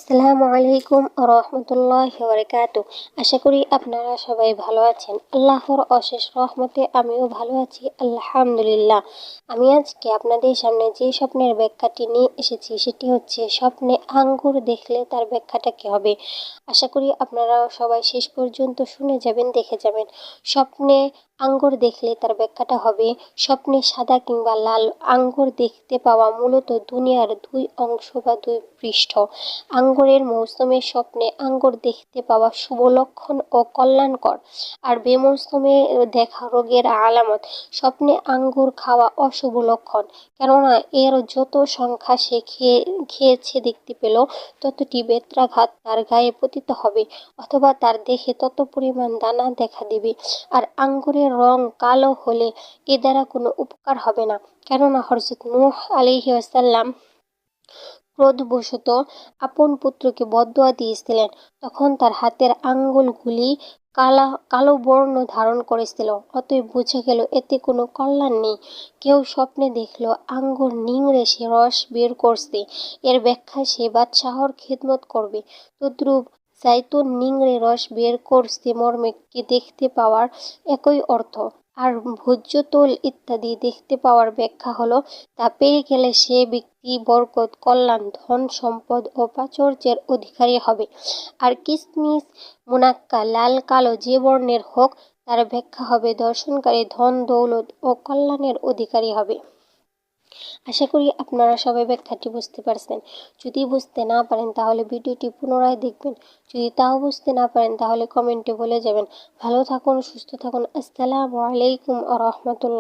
আসসালামু আলাইকুম রহমতুল্লাহি ওয়া বারাকাতুহু। আশা করি আপনারা সবাই ভালো আছেন। আল্লাহর অশেষ রহমতে আমিও ভালো আছি, আলহামদুলিল্লাহ। আমি আজকে আপনাদের সামনে যে স্বপ্নের ব্যাখ্যাটি নিয়ে এসেছি সেটি হচ্ছে স্বপ্নে আঙ্গুর দেখলে তার ব্যাখ্যাটা কী হবে। আশা করি আপনারা সবাই শেষ পর্যন্ত শুনে যাবেন, দেখে যাবেন। স্বপ্নে আঙ্গুর দেখলে তার ব্যাখ্যাটা হবে, স্বপ্নে সাদা কিংবা লাল আঙ্গুর দেখতে পাওয়া মূলত দুনিয়ার দুই অংশ বা দুই পৃষ্ঠ। আঙ্গুরের মৌসুমে স্বপ্নে আঙ্গুর দেখতে পাওয়া শুভ লক্ষণ ও কল্যাণকর, আর বেমৌসুমে দেখা রোগের আলামত। স্বপ্নে আঙ্গুর খাওয়া অশুভ লক্ষণ, কেননা এর যত সংখ্যা সে খেয়েছে দেখতে পেল, ততটি বেত্রাঘাত তার গায়ে পতিত হবে, অথবা তার দেহে তত পরিমাণ দানা দেখা দেবে। আর আঙ্গুরের রং কালো হলে এ দ্বারা কোনো উপকার হবে না, কেননা হযরত নূহ আলাইহিস সালাম ক্রোধবশত আপন পুত্রকে বদদোয়া দিয়েছিলেন। তখন তার হাতের আঙ্গুলগুলি কালো বর্ণ ধারণ করেছিল। অতএব বোঝা গেল এতে কোনো কল্যাণ নেই। কেউ স্বপ্নে দেখল আঙ্গুর নিংড়ে সে রস বের করছে, এর ব্যাখ্যা সে বাদশাহর খেদমত করবে। তদ্রূপ জাইতুন নিংড়ে রস বের করছে মর্মে দেখতে পাওয়ার একই অর্থ। আর ভোজ্য তৈল ইত্যাদি দেখতে পাওয়ার ব্যাখ্যা হলো, তা পেয়ে গেলে সে ব্যক্তি বরকত, কল্যাণ, ধন সম্পদ ও প্রাচুর্যের অধিকারী হবে। আর কিসমিস মুনাক্কা লাল কালো যে বর্ণের হোক, তার ব্যাখ্যা হবে দর্শনকারী ধন দৌলত ও কল্যাণের অধিকারী হবে। আশা করি আপনারা সবাই ব্যাখ্যাটি বুঝতে পারছেন। যদি বুঝতে না পারেন তাহলে ভিডিওটি পুনরায় দেখবেন। যদি তাও বুঝতে না পারেন তাহলে কমেন্টে বলে যাবেন। ভালো থাকুন, সুস্থ থাকুন। আসসালামু আলাইকুম ওয়া রাহমাতুল্লাহ।